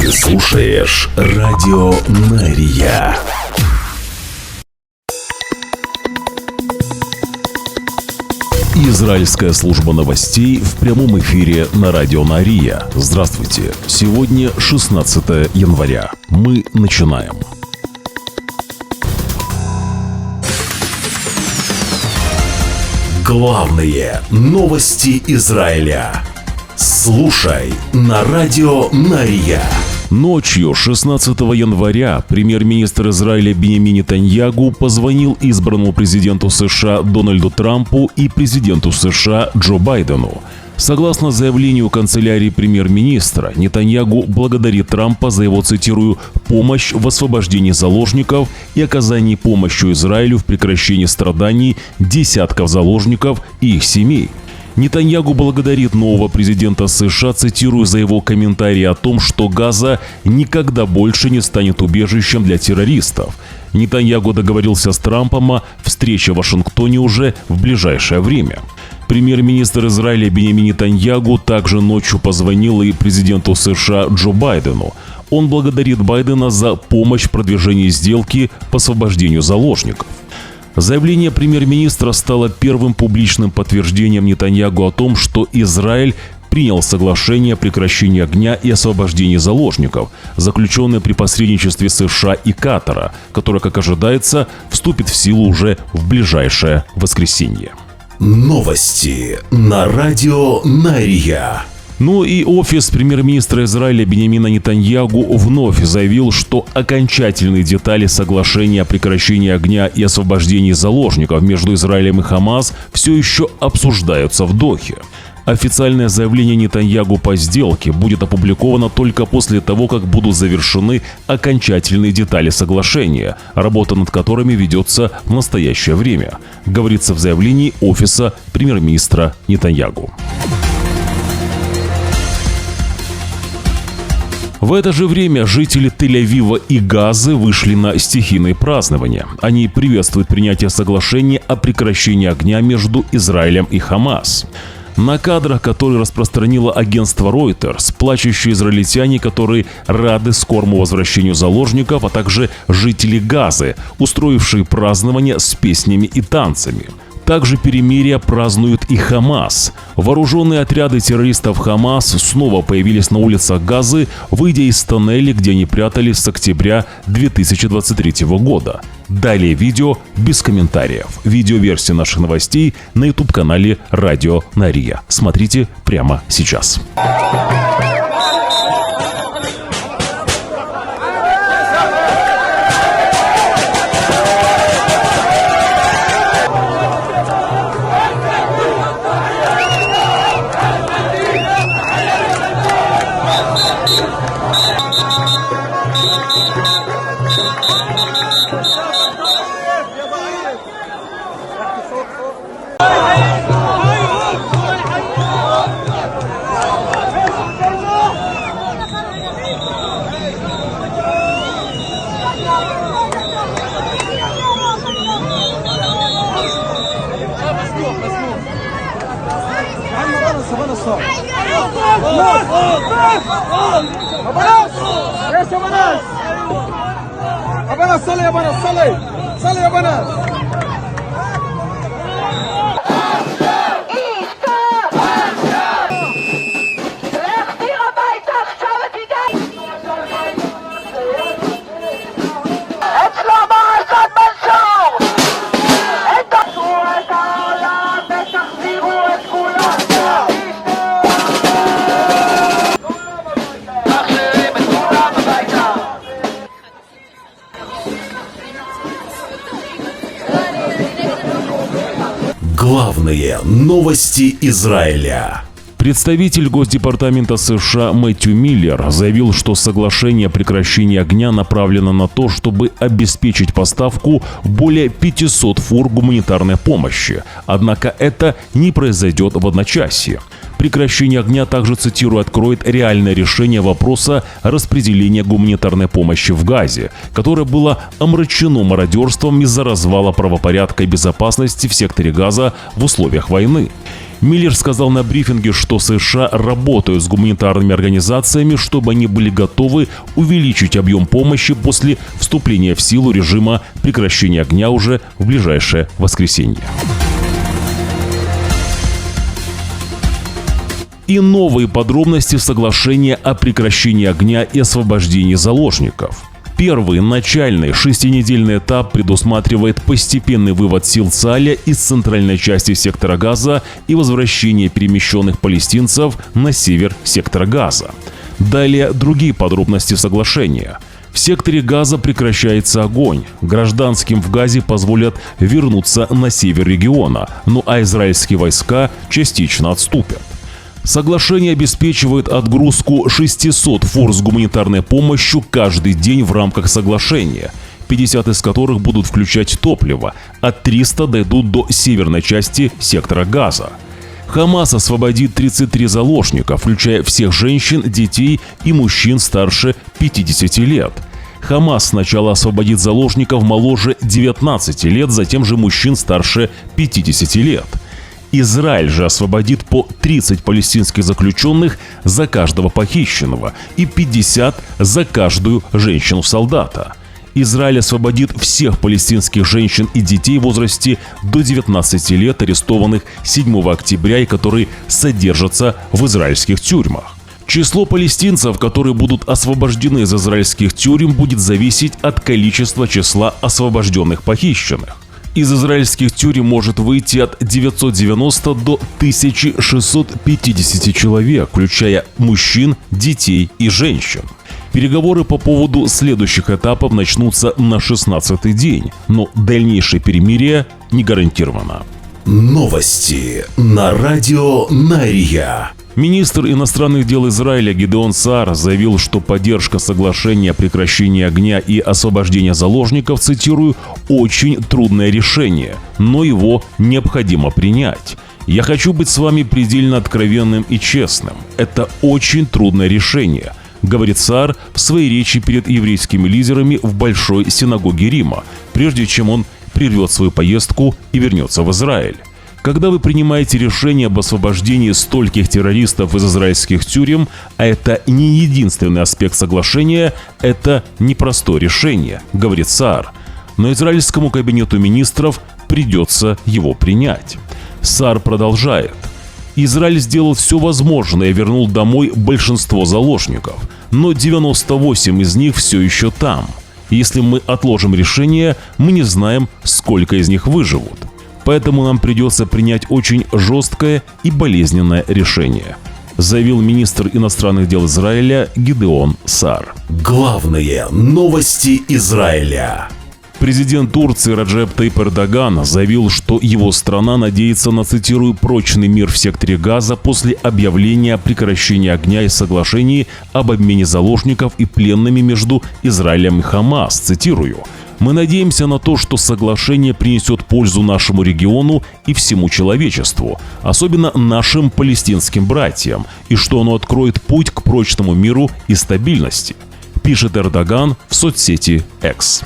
Ты слушаешь Радио Мария. Израильская служба новостей в прямом эфире на Радио Мария. Здравствуйте. Сегодня 16 января. Мы начинаем. Главные новости Израиля. Слушай на Радио Мария. Ночью 16 января премьер-министр Израиля Биньямин Нетаньягу позвонил избранному президенту США Дональду Трампу и президенту США Джо Байдену. Согласно заявлению канцелярии премьер-министра, Нетаньягу благодарит Трампа за его, цитирую, «помощь в освобождении заложников и оказании помощи Израилю в прекращении страданий десятков заложников и их семей». Нетаньягу благодарит нового президента США, цитирую, за его комментарии о том, что Газа никогда больше не станет убежищем для террористов. Нетаньягу договорился с Трампом о встрече в Вашингтоне уже в ближайшее время. Премьер-министр Израиля Биньямин Нетаньягу также ночью позвонил и президенту США Джо Байдену. Он благодарит Байдена за помощь в продвижении сделки по освобождению заложников. Заявление премьер-министра стало первым публичным подтверждением Нетаньягу о том, что Израиль принял соглашение о прекращении огня и освобождении заложников, заключенное при посредничестве США и Катара, которое, как ожидается, вступит в силу уже в ближайшее воскресенье. Новости на Радио Мария. Ну и офис премьер-министра Израиля Биньямина Нетаньягу вновь заявил, что окончательные детали соглашения о прекращении огня и освобождении заложников между Израилем и Хамас все еще обсуждаются в Дохе. Официальное заявление Нетаньягу по сделке будет опубликовано только после того, как будут завершены окончательные детали соглашения, работа над которыми ведется в настоящее время, говорится в заявлении офиса премьер-министра Нетаньягу. В это же время жители Тель-Авива и Газы вышли на стихийные празднования. Они приветствуют принятие соглашения о прекращении огня между Израилем и Хамас. На кадрах, которые распространило агентство Reuters, плачущие израильтяне, которые рады скорому возвращению заложников, а также жители Газы, устроившие празднования с песнями и танцами. Также перемирие празднуют и Хамас. Вооруженные отряды террористов Хамас снова появились на улицах Газы, выйдя из тоннелей, где они прятались с октября 2023 года. Далее видео без комментариев. Видеоверсия наших новостей на YouTube-канале Радио Мария. Смотрите прямо сейчас. Главные новости Израиля. Представитель Госдепартамента США Мэтью Миллер заявил, что соглашение о прекращении огня направлено на то, чтобы обеспечить поставку более 500 фур гуманитарной помощи. Однако это не произойдет в одночасье. Прекращение огня также, цитирую, откроет реальное решение вопроса распределения гуманитарной помощи в Газе, которое было омрачено мародерством из-за развала правопорядка и безопасности в секторе Газа в условиях войны. Миллер сказал на брифинге, что США работают с гуманитарными организациями, чтобы они были готовы увеличить объем помощи после вступления в силу режима прекращения огня уже в ближайшее воскресенье. И новые подробности соглашения о прекращении огня и освобождении заложников. Первый, начальный, 6-недельный этап предусматривает постепенный вывод сил Цаля из центральной части сектора Газа и возвращение перемещенных палестинцев на север сектора Газа. Далее другие подробности соглашения. В секторе Газа прекращается огонь. Гражданским в Газе позволят вернуться на север региона, а израильские войска частично отступят. Соглашение обеспечивает отгрузку 600 фур с гуманитарной помощью каждый день в рамках соглашения, 50 из которых будут включать топливо, а 300 дойдут до северной части сектора Газа. Хамас освободит 33 заложника, включая всех женщин, детей и мужчин старше 50 лет. Хамас сначала освободит заложников моложе 19 лет, затем же мужчин старше 50 лет. Израиль же освободит по 30 палестинских заключенных за каждого похищенного и 50 за каждую женщину-солдата. Израиль освободит всех палестинских женщин и детей в возрасте до 19 лет, арестованных 7 октября и которые содержатся в израильских тюрьмах. Число палестинцев, которые будут освобождены из израильских тюрем, будет зависеть от количества числа освобожденных похищенных. Из израильских тюрем может выйти от 990 до 1650 человек, включая мужчин, детей и женщин. Переговоры по поводу следующих этапов начнутся на 16-й день, но дальнейшее перемирие не гарантировано. Новости на радио Нария. Министр иностранных дел Израиля Гидеон Саар заявил, что поддержка соглашения о прекращении огня и освобождения заложников, цитирую, «очень трудное решение, но его необходимо принять. Я хочу быть с вами предельно откровенным и честным. Это очень трудное решение», говорит Саар в своей речи перед еврейскими лидерами в Большой синагоге Рима, прежде чем он прервет свою поездку и вернется в Израиль. Когда вы принимаете решение об освобождении стольких террористов из израильских тюрем, а это не единственный аспект соглашения, это непростое решение, говорит Саар. Но израильскому кабинету министров придется его принять. Саар продолжает. Израиль сделал все возможное и вернул домой большинство заложников, но 98 из них все еще там. Если мы отложим решение, мы не знаем, сколько из них выживут. Поэтому нам придется принять очень жесткое и болезненное решение, заявил министр иностранных дел Израиля Гидеон Саар. Главные новости Израиля. Президент Турции Раджеп Тайип Эрдоган заявил, что его страна надеется на, цитирую, «прочный мир в секторе Газа после объявления о прекращении огня и соглашении об обмене заложников и пленными между Израилем и Хамас», цитирую. «Мы надеемся на то, что соглашение принесет пользу нашему региону и всему человечеству, особенно нашим палестинским братьям, и что оно откроет путь к прочному миру и стабильности», пишет Эрдоган в соцсети X.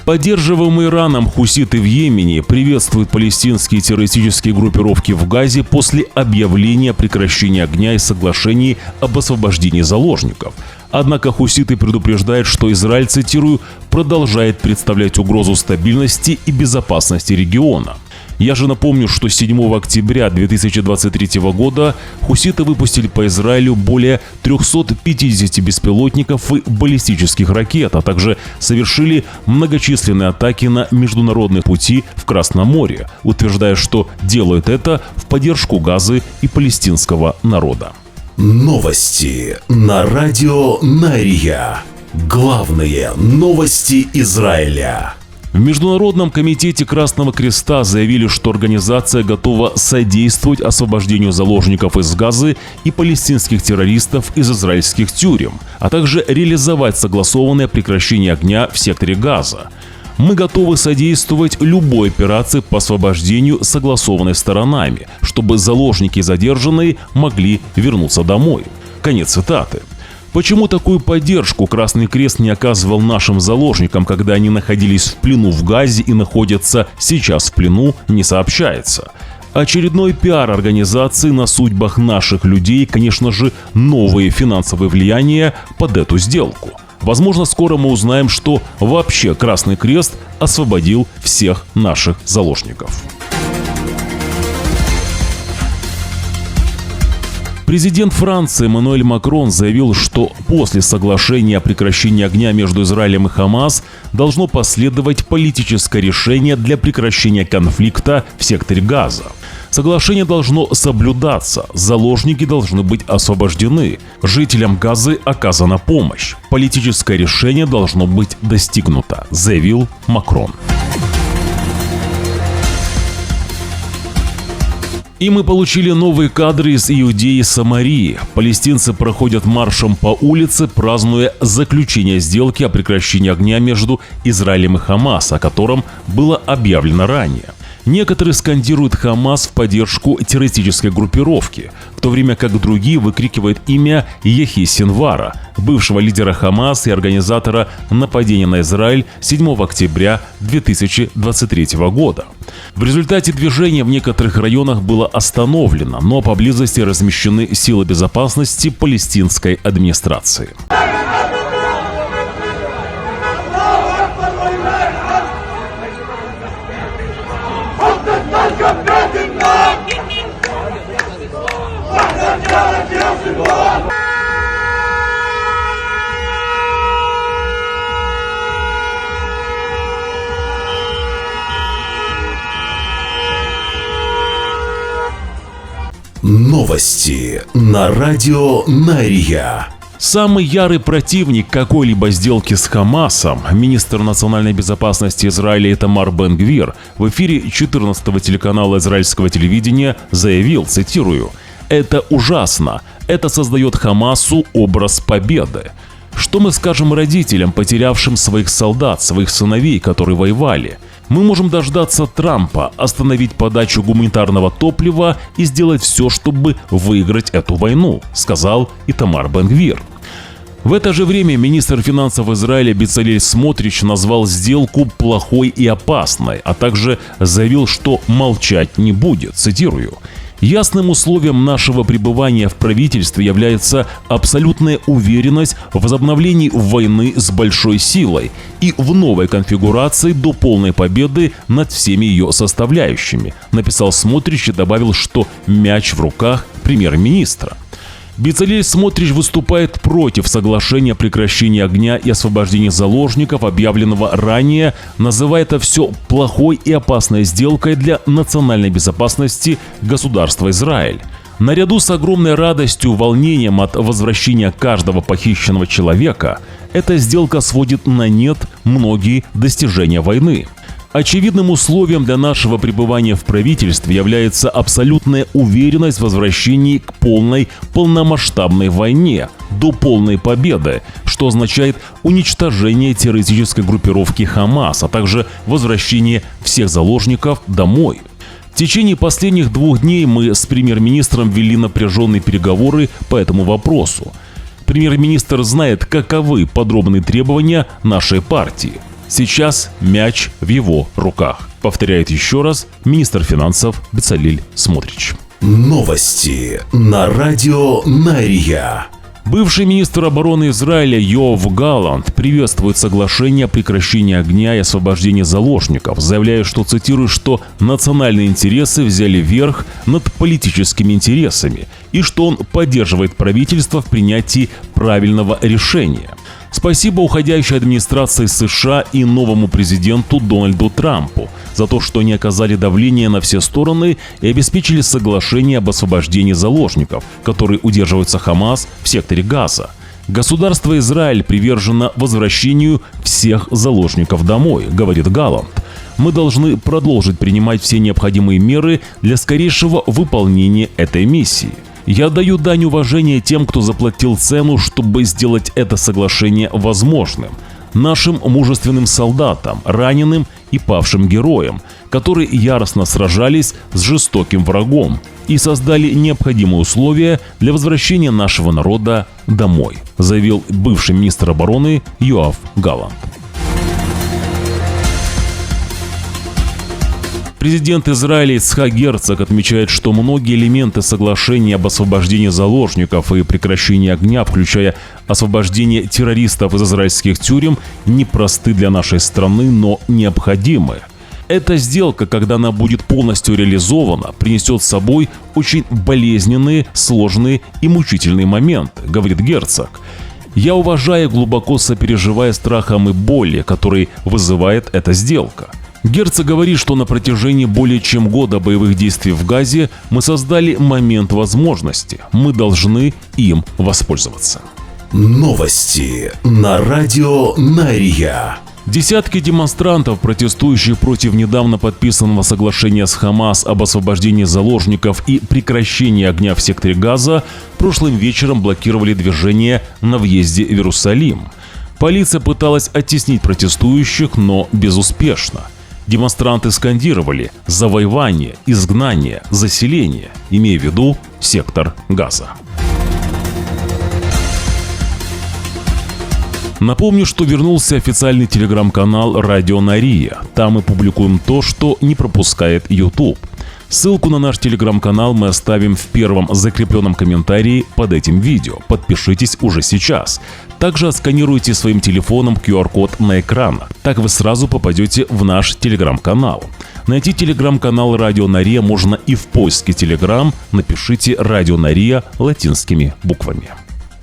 Поддерживаемые Ираном хуситы в Йемене приветствуют палестинские террористические группировки в Газе после объявления о прекращении огня и соглашений об освобождении заложников. Однако хуситы предупреждают, что Израиль, цитирую, «продолжает представлять угрозу стабильности и безопасности региона». Я же напомню, что 7 октября 2023 года хуситы выпустили по Израилю более 350 беспилотников и баллистических ракет, а также совершили многочисленные атаки на международные пути в Красном море, утверждая, что делают это в поддержку Газы и палестинского народа. Новости на радио Нария. Главные новости Израиля. В Международном комитете Красного Креста заявили, что организация готова содействовать освобождению заложников из Газы и палестинских террористов из израильских тюрем, а также реализовать согласованное прекращение огня в секторе Газа. «Мы готовы содействовать любой операции по освобождению, согласованной сторонами, чтобы заложники и задержанные могли вернуться домой». Конец цитаты. Почему такую поддержку Красный Крест не оказывал нашим заложникам, когда они находились в плену в Газе и находятся сейчас в плену, не сообщается. Очередной пиар организации на судьбах наших людей, конечно же, новые финансовые влияния под эту сделку. Возможно, скоро мы узнаем, что вообще Красный Крест освободил всех наших заложников. Президент Франции Эммануэль Макрон заявил, что после соглашения о прекращении огня между Израилем и Хамас должно последовать политическое решение для прекращения конфликта в секторе Газа. Соглашение должно соблюдаться, заложники должны быть освобождены, жителям Газы оказана помощь. Политическое решение должно быть достигнуто, заявил Макрон. И мы получили новые кадры из Иудеи и Самарии. Палестинцы проходят маршем по улице, празднуя заключение сделки о прекращении огня между Израилем и Хамас, о котором было объявлено ранее. Некоторые скандируют Хамас в поддержку террористической группировки, в то время как другие выкрикивают имя Яхьи Синвара, бывшего лидера Хамас и организатора нападения на Израиль 7 октября 2023 года. В результате движение в некоторых районах было остановлено, но поблизости размещены силы безопасности палестинской администрации. Новости на радио Нария. Самый ярый противник какой-либо сделки с Хамасом, министр национальной безопасности Израиля Итамар Бен-Гвир, в эфире 14-го телеканала израильского телевидения заявил, цитирую: «Это ужасно. Это создает Хамасу образ победы. Что мы скажем родителям, потерявшим своих солдат, своих сыновей, которые воевали? Мы можем дождаться Трампа, остановить подачу гуманитарного топлива и сделать все, чтобы выиграть эту войну», сказал Итамар Бен-Гвир. В это же время министр финансов Израиля Бецалель Смотрич назвал сделку плохой и опасной, а также заявил, что молчать не будет, цитирую: «Ясным условием нашего пребывания в правительстве является абсолютная уверенность в возобновлении войны с большой силой и в новой конфигурации до полной победы над всеми ее составляющими», написал Смотрич и добавил, что мяч в руках премьер-министра. Бецалель Смотрич выступает против соглашения о прекращении огня и освобождении заложников, объявленного ранее, называя это все плохой и опасной сделкой для национальной безопасности государства Израиль. Наряду с огромной радостью и волнением от возвращения каждого похищенного человека, эта сделка сводит на нет многие достижения войны. Очевидным условием для нашего пребывания в правительстве является абсолютная уверенность в возвращении к полной, полномасштабной войне, до полной победы, что означает уничтожение террористической группировки Хамас, а также возвращение всех заложников домой. В течение последних 2 дней мы с премьер-министром вели напряженные переговоры по этому вопросу. Премьер-министр знает, каковы подробные требования нашей партии. Сейчас мяч в его руках, повторяет еще раз министр финансов Бецалель Смотрич. Новости на радио Нария. Бывший министр обороны Израиля Йоав Галланд приветствует соглашение о прекращении огня и освобождении заложников, заявляя, что, цитирую, что национальные интересы взяли верх над политическими интересами и что он поддерживает правительство в принятии правильного решения. Спасибо уходящей администрации США и новому президенту Дональду Трампу за то, что они оказали давление на все стороны и обеспечили соглашение об освобождении заложников, которые удерживаются Хамас в секторе Газа. Государство Израиль привержено возвращению всех заложников домой, говорит Галланд. Мы должны продолжить принимать все необходимые меры для скорейшего выполнения этой миссии. Я даю дань уважения тем, кто заплатил цену, чтобы сделать это соглашение возможным. Нашим мужественным солдатам, раненым и павшим героям, которые яростно сражались с жестоким врагом и создали необходимые условия для возвращения нашего народа домой, заявил бывший министр обороны Йоав Галлант. Президент Израиля Ицхак Герцог отмечает, что многие элементы соглашения об освобождении заложников и прекращении огня, включая освобождение террористов из израильских тюрем, непросты для нашей страны, но необходимы. Эта сделка, когда она будет полностью реализована, принесет с собой очень болезненные, сложные и мучительные моменты, говорит Герцог. Я уважаю, глубоко сопереживая страхам и боли, которые вызывает эта сделка. Герцог говорит, что на протяжении более чем года боевых действий в Газе мы создали момент возможности. Мы должны им воспользоваться. Новости на радио Нария. Десятки демонстрантов, протестующих против недавно подписанного соглашения с Хамас об освобождении заложников и прекращении огня в секторе Газа, прошлым вечером блокировали движение на въезде в Иерусалим. Полиция пыталась оттеснить протестующих, но безуспешно. Демонстранты скандировали «завоевание», «изгнание», «заселение», имея в виду сектор Газа. Напомню, что вернулся официальный телеграм-канал «Радио Нария». Там мы публикуем то, что не пропускает YouTube. Ссылку на наш телеграм-канал мы оставим в первом закрепленном комментарии под этим видео. Подпишитесь уже сейчас. Также отсканируйте своим телефоном QR-код на экранах. Так вы сразу попадете в наш телеграм-канал. Найти телеграм-канал «Радио Нария» можно и в поиске Telegram. Напишите «Радио Нария» латинскими буквами.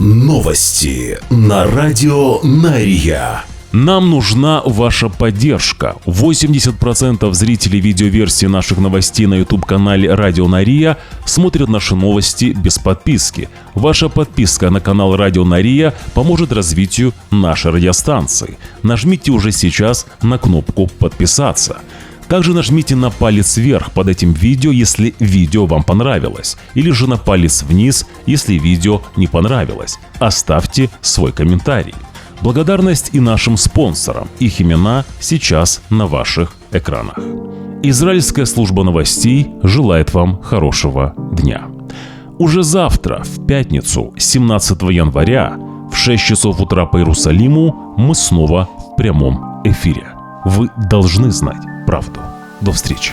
Новости на радио Нария. Нам нужна ваша поддержка. 80% зрителей видеоверсии наших новостей на YouTube-канале «Радио Нария» смотрят наши новости без подписки. Ваша подписка на канал «Радио Нария» поможет развитию нашей радиостанции. Нажмите уже сейчас на кнопку «Подписаться». Также нажмите на палец вверх под этим видео, если видео вам понравилось, или же на палец вниз, если видео не понравилось. Оставьте свой комментарий. Благодарность и нашим спонсорам. Их имена сейчас на ваших экранах. Израильская служба новостей желает вам хорошего дня. Уже завтра, в пятницу, 17 января, в 6 часов утра по Иерусалиму, мы снова в прямом эфире. Вы должны знать правду. До встречи.